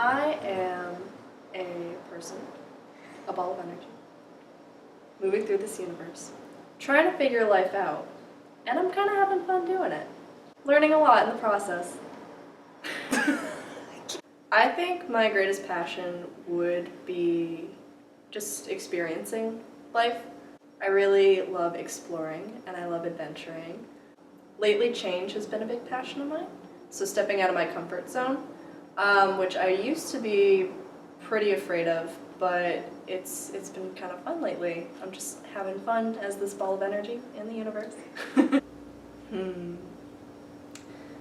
I am a person, a ball of energy, moving through this universe, trying to figure life out, and I'm kind of having fun doing it. Learning a lot in the process. I think my greatest passion would be just experiencing life. I really love exploring and I love adventuring. Lately, change has been a big passion of mine. So stepping out of my comfort zone, which I used to be pretty afraid of, but it's been kind of fun lately. I'm just having fun as this ball of energy in the universe.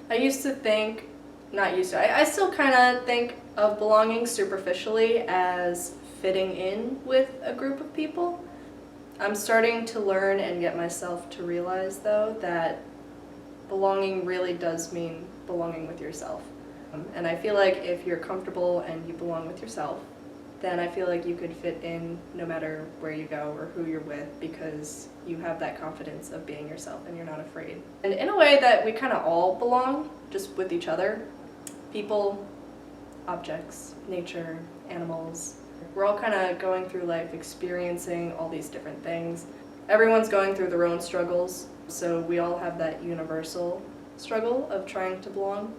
I used to think, I still kind of think of belonging superficially as fitting in with a group of people. I'm starting to learn and get myself to realize, though, that belonging really does mean belonging with yourself. And I feel like if you're comfortable and you belong with yourself, then I feel like you could fit in no matter where you go or who you're with, because you have that confidence of being yourself and you're not afraid. And in a way that we kind of all belong, just with each other. People, objects, nature, animals. We're all kind of going through life experiencing all these different things. Everyone's going through their own struggles, so we all have that universal struggle of trying to belong.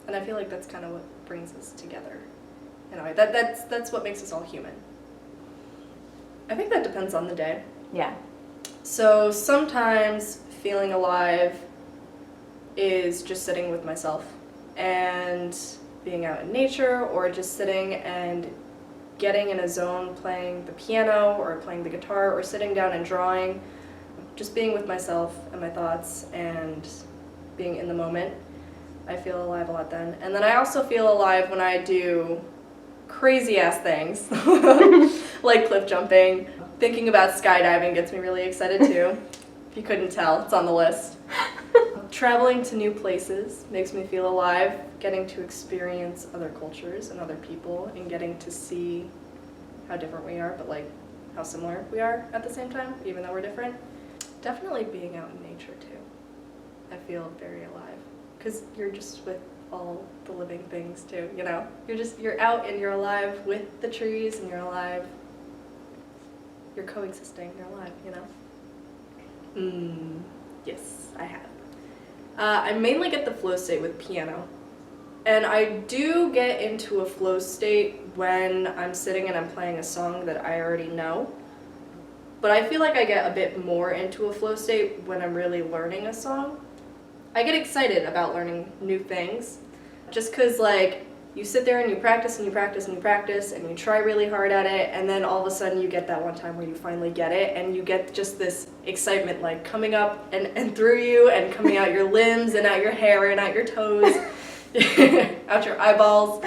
And I feel like that's kind of what brings us together. In a way, that's what makes us all human. I think that depends on the day. Yeah. So sometimes feeling alive is just sitting with myself and being out in nature, or just sitting and getting in a zone playing the piano or playing the guitar or sitting down and drawing, just being with myself and my thoughts and being in the moment. I feel alive a lot then. And then I also feel alive when I do crazy ass things like cliff jumping. Thinking about skydiving gets me really excited too. If you couldn't tell, it's on the list. Traveling to new places makes me feel alive, getting to experience other cultures and other people and getting to see how different we are, but like how similar we are at the same time, even though we're different. Definitely being out in nature too. I feel very alive, because you're just with all the living things too, you know? You're out and you're alive with the trees and you're alive. You're coexisting, you're alive, you know? Yes, I have. I mainly get the flow state with piano. And I do get into a flow state when I'm sitting and I'm playing a song that I already know. But I feel like I get a bit more into a flow state when I'm really learning a song. I get excited about learning new things, just because like you sit there and you practice and you practice and you practice and you try really hard at it, and then all of a sudden you get that one time where you finally get it and you get just this excitement like coming up and through you and coming out your limbs and out your hair and out your toes, out your eyeballs.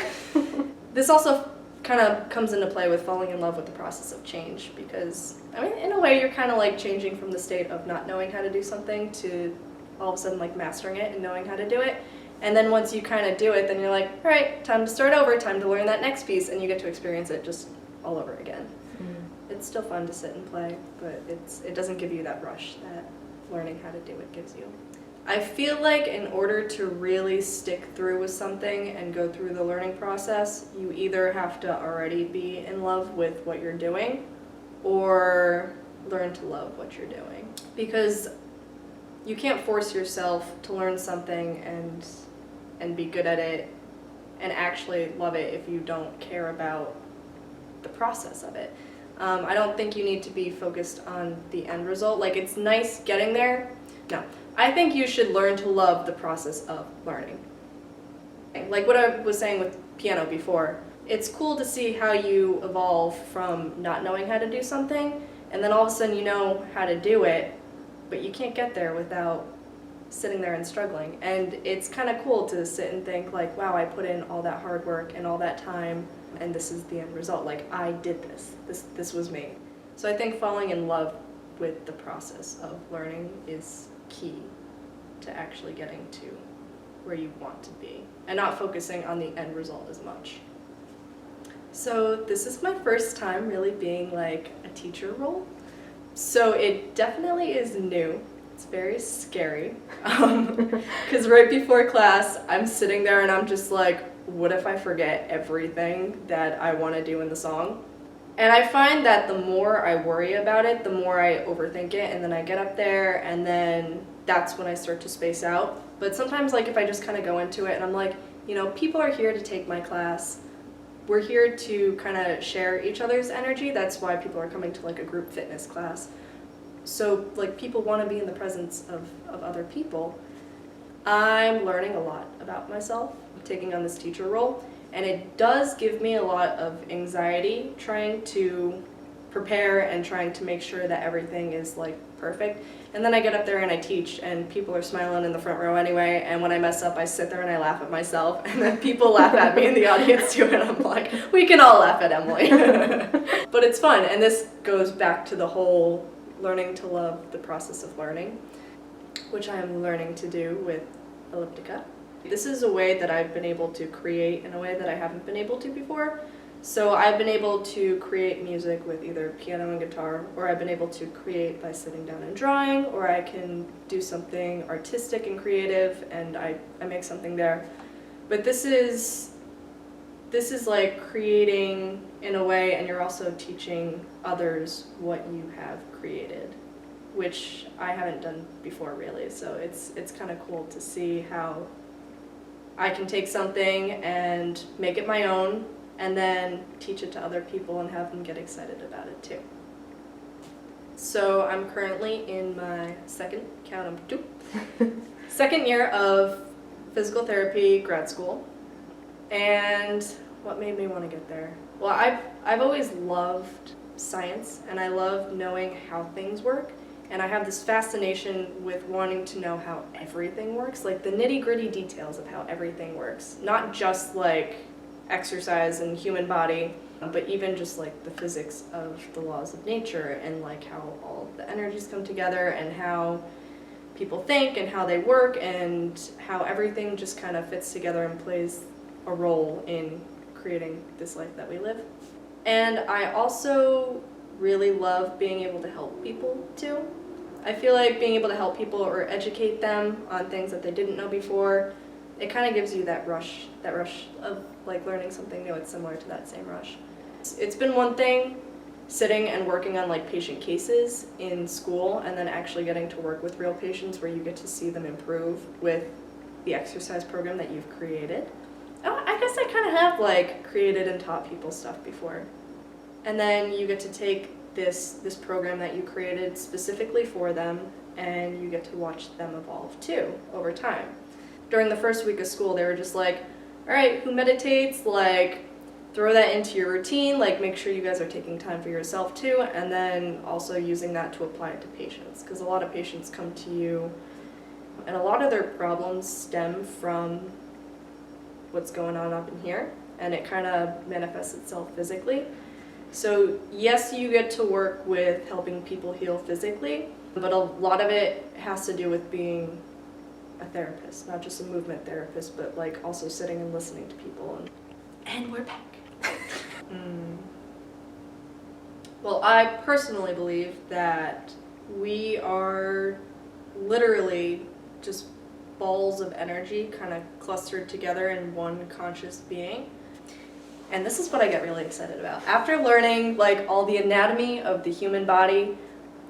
This also kind of comes into play with falling in love with the process of change, because I mean in a way you're kind of like changing from the state of not knowing how to do something to all of a sudden like mastering it and knowing how to do it. And then once you kind of do it, then you're like, all right, time to start over, time to learn that next piece, and you get to experience it just all over again. It's still fun to sit and play, but it doesn't give you that rush that learning how to do it gives you. I feel like in order to really stick through with something and go through the learning process, you either have to already be in love with what you're doing or learn to love what you're doing. Because you can't force yourself to learn something and be good at it and actually love it if you don't care about the process of it. I don't think you need to be focused on the end result. Like, it's nice getting there. No. I think you should learn to love the process of learning. Like what I was saying with piano before, it's cool to see how you evolve from not knowing how to do something, and then all of a sudden you know how to do it, but you can't get there without sitting there and struggling. And it's kind of cool to sit and think like, wow, I put in all that hard work and all that time, and this is the end result. Like, I did this. This was me. So I think falling in love with the process of learning is key to actually getting to where you want to be, and not focusing on the end result as much. So this is my first time really being like a teacher role. So it definitely is new. It's very scary, because right before class, I'm sitting there and I'm just like, what if I forget everything that I want to do in the song? And I find that the more I worry about it, the more I overthink it, and then I get up there, and then that's when I start to space out. But sometimes, like, if I just kind of go into it and I'm like, you know, people are here to take my class. We're here to kind of share each other's energy. That's why people are coming to like a group fitness class. So like people want to be in the presence of other people. I'm learning a lot about myself, taking on this teacher role, and it does give me a lot of anxiety trying to prepare and trying to make sure that everything is like perfect. And then I get up there and I teach, and people are smiling in the front row anyway, and when I mess up I sit there and I laugh at myself, and then people laugh at me in the audience too, and I'm like, we can all laugh at Emily. But it's fun, and this goes back to the whole learning to love the process of learning, which I am learning to do with Elliptica. This is a way that I've been able to create in a way that I haven't been able to before. So I've been able to create music with either piano and guitar, or I've been able to create by sitting down and drawing, or I can do something artistic and creative and I make something there. But this is like creating in a way, and you're also teaching others what you have created, which I haven't done before really. So it's kind of cool to see how I can take something and make it my own, and then teach it to other people and have them get excited about it too. So I'm currently in my second year of physical therapy grad school. And what made me want to get there? Well, I've always loved science, and I love knowing how things work. And I have this fascination with wanting to know how everything works, like the nitty-gritty details of how everything works. Not just like exercise and human body, but even just like the physics of the laws of nature, and like how all the energies come together, and how people think and how they work, and how everything just kind of fits together and plays a role in creating this life that we live. And I also really love being able to help people too. I feel like being able to help people or educate them on things that they didn't know before, it kind of gives you that rush of like learning something new. It's similar to that same rush. It's been one thing sitting and working on like patient cases in school, and then actually getting to work with real patients where you get to see them improve with the exercise program that you've created. Oh, I guess I kind of have like created and taught people stuff before. And then you get to take this program that you created specifically for them, and you get to watch them evolve too over time. During the first week of school, they were just like, all right, who meditates? Like, throw that into your routine, like make sure you guys are taking time for yourself too, and then also using that to apply it to patients, because a lot of patients come to you and a lot of their problems stem from what's going on up in here, and it kind of manifests itself physically. So yes, you get to work with helping people heal physically, but a lot of it has to do with being a therapist, not just a movement therapist, but like also sitting and listening to people. And we're back. Well, I personally believe that we are literally just balls of energy kind of clustered together in one conscious being. And this is what I get really excited about. After learning like all the anatomy of the human body,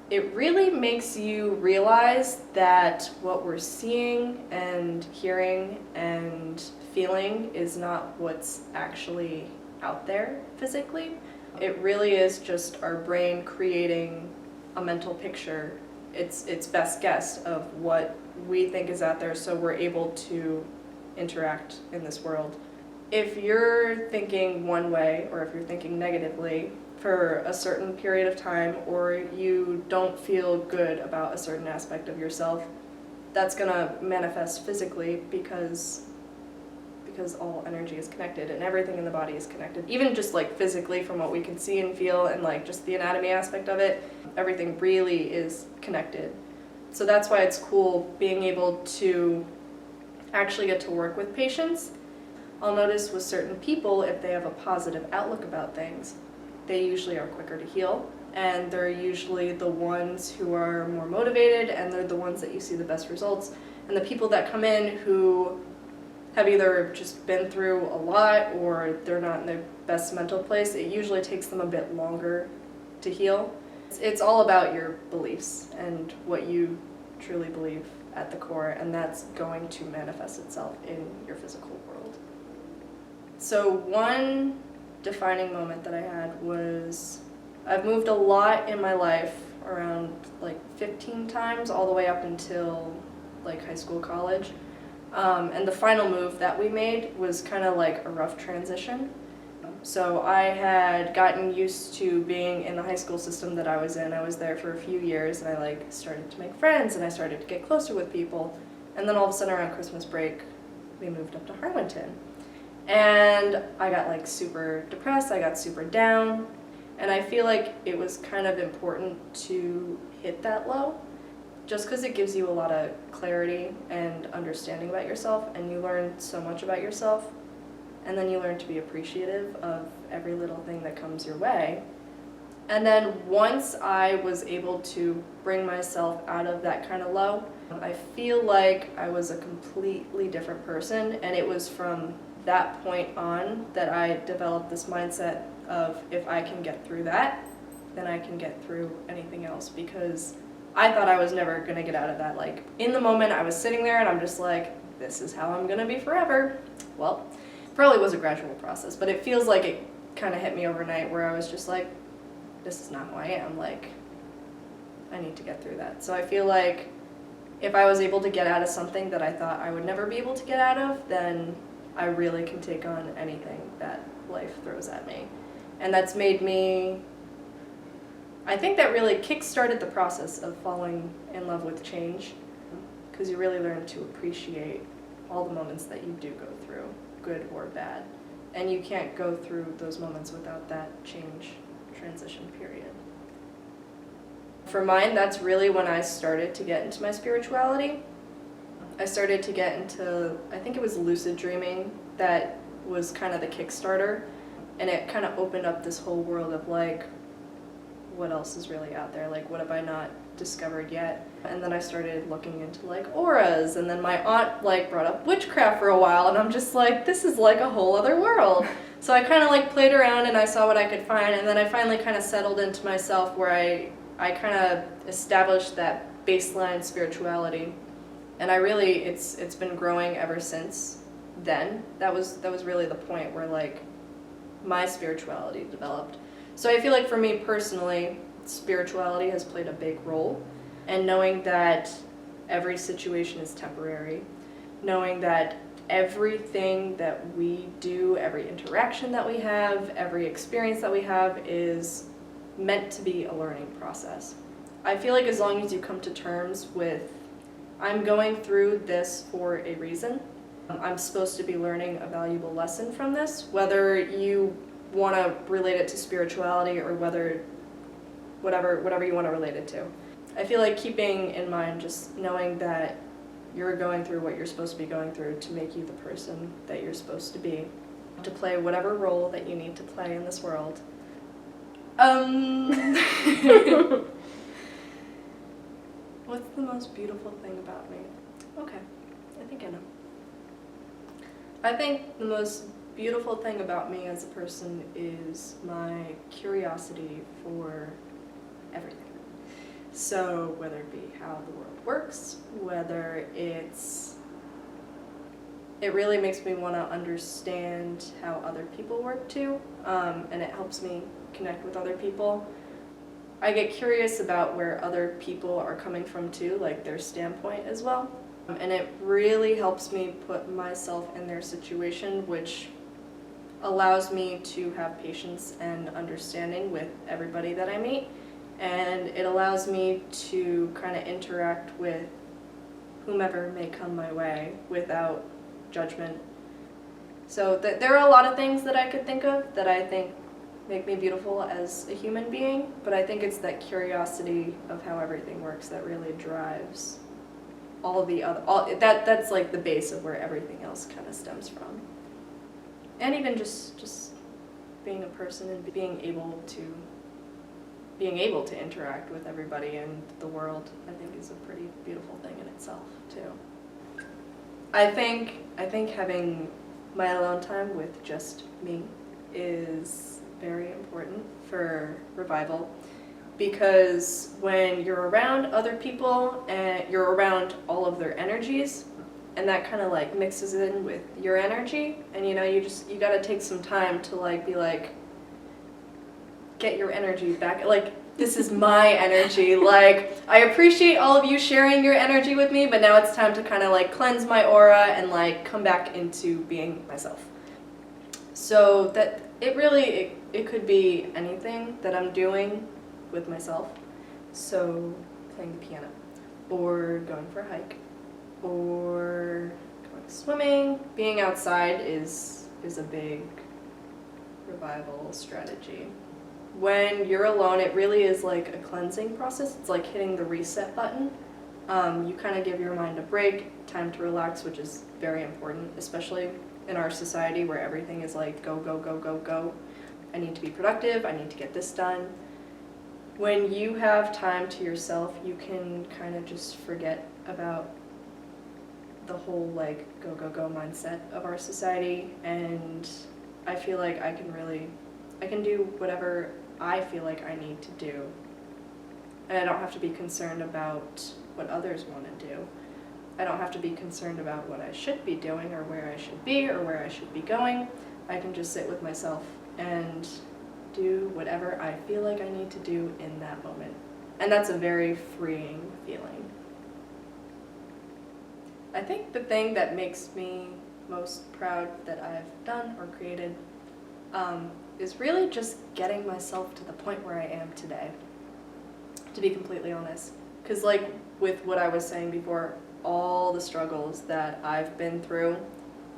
it really makes you realize that what we're seeing and hearing and feeling is not what's actually out there physically. It really is just our brain creating a mental picture. It's best guess of what we think is out there, so we're able to interact in this world. If you're thinking one way, or if you're thinking negatively for a certain period of time, or you don't feel good about a certain aspect of yourself, that's gonna manifest physically because all energy is connected and everything in the body is connected. Even just like physically from what we can see and feel, and like just the anatomy aspect of it, everything really is connected. So that's why it's cool being able to actually get to work with patients. I'll notice with certain people, if they have a positive outlook about things, they usually are quicker to heal, and they're usually the ones who are more motivated, and they're the ones that you see the best results. And the people that come in who have either just been through a lot or they're not in their best mental place, it usually takes them a bit longer to heal. It's all about your beliefs and what you truly believe at the core, and that's going to manifest itself in your physical world. So one defining moment that I had was, I've moved a lot in my life, around like 15 times, all the way up until like high school, college. And the final move that we made was kind of like a rough transition. So I had gotten used to being in the high school system that I was in. I was there for a few years, and I like started to make friends, and I started to get closer with people. And then all of a sudden around Christmas break, we moved up to Harlington. And I got like super depressed, I got super down, and I feel like it was kind of important to hit that low, just because it gives you a lot of clarity and understanding about yourself, and you learn so much about yourself, and then you learn to be appreciative of every little thing that comes your way. And then once I was able to bring myself out of that kind of low, I feel like I was a completely different person, and it was from that point on that I developed this mindset of, if I can get through that, then I can get through anything else, because I thought I was never going to get out of that. Like, in the moment I was sitting there and I'm just like, this is how I'm going to be forever. Well, it probably was a gradual process, but it feels like it kind of hit me overnight, where I was just like, this is not who I am. Like, I need to get through that. So I feel like if I was able to get out of something that I thought I would never be able to get out of, then I really can take on anything that life throws at me. And that's made me, I think that really kick-started the process of falling in love with change, because you really learn to appreciate all the moments that you do go through, good or bad. And you can't go through those moments without that change transition period. For mine, that's really when I started to get into my spirituality. I started to get into, I think it was lucid dreaming that was kind of the Kickstarter, and it kind of opened up this whole world of like, what else is really out there? Like, what have I not discovered yet? And then I started looking into like auras, and then my aunt like brought up witchcraft for a while, and I'm just like, this is like a whole other world. So I kind of like played around and I saw what I could find, and then I finally kind of settled into myself, where I kind of established that baseline spirituality. And I really, it's been growing ever since then. That was really the point where like my spirituality developed. So I feel like for me personally, spirituality has played a big role, and knowing that every situation is temporary, knowing that everything that we do, every interaction that we have, every experience that we have is meant to be a learning process. I feel like as long as you come to terms with, I'm going through this for a reason, I'm supposed to be learning a valuable lesson from this, whether you want to relate it to spirituality or whatever you want to relate it to. I feel like keeping in mind just knowing that you're going through what you're supposed to be going through to make you the person that you're supposed to be, to play whatever role that you need to play in this world. What's the most beautiful thing about me? Okay, I think I know. I think the most beautiful thing about me as a person is my curiosity for everything. So whether it be how the world works, whether it really makes me want to understand how other people work too, and it helps me connect with other people. I get curious about where other people are coming from too, like their standpoint as well. And it really helps me put myself in their situation, which allows me to have patience and understanding with everybody that I meet. And it allows me to kind of interact with whomever may come my way without judgment. So there are a lot of things that I could think of that I think make me beautiful as a human being, but I think it's that curiosity of how everything works that really drives all of the other, that's like the base of where everything else kind of stems from. And even just being a person and being able to interact with everybody in the world, I think is a pretty beautiful thing in itself too. I think having my alone time with just me is very important for revival, because when you're around other people and you're around all of their energies, and that kind of like mixes in with your energy, and you know, you gotta take some time to like be like, get your energy back. Like, this is my energy. Like, I appreciate all of you sharing your energy with me, but now it's time to kind of like cleanse my aura and like come back into being myself. So that it could be anything that I'm doing with myself. So playing the piano, or going for a hike, or going swimming. Being outside is a big revival strategy. When you're alone, it really is like a cleansing process. It's like hitting the reset button. You kind of give your mind a break, time to relax, which is very important, especially in our society where everything is like go, go, go, go, go. I need to be productive, I need to get this done. When you have time to yourself, you can kind of just forget about the whole like go, go, go mindset of our society, and I feel like I can do whatever I feel like I need to do, and I don't have to be concerned about what others want to do. I don't have to be concerned about what I should be doing or where I should be or where I should be going. I can just sit with myself and do whatever I feel like I need to do in that moment. And that's a very freeing feeling. I think the thing that makes me most proud that I've done or created is really just getting myself to the point where I am today, to be completely honest. Because like with what I was saying before, all the struggles that I've been through,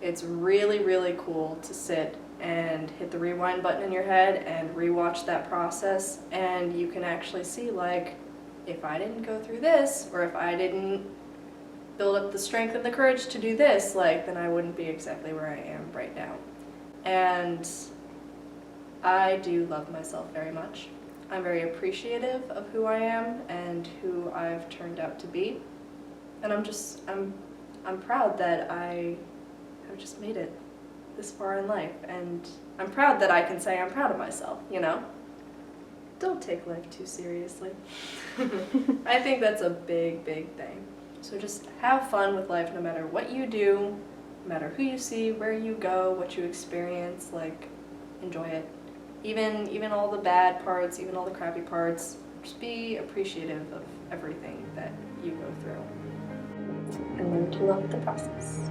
it's really, really cool to sit and hit the rewind button in your head and rewatch that process, and you can actually see like, if I didn't go through this, or if I didn't build up the strength and the courage to do this, like, then I wouldn't be exactly where I am right now. And I do love myself very much. I'm very appreciative of who I am and who I've turned out to be. And I'm proud that I have just made it this far in life, and I'm proud that I can say I'm proud of myself, you know? Don't take life too seriously. I think that's a big, big thing. So just have fun with life no matter what you do, no matter who you see, where you go, what you experience, like, enjoy it. Even all the bad parts, even all the crappy parts, just be appreciative of everything that you go through. And learn to love the process.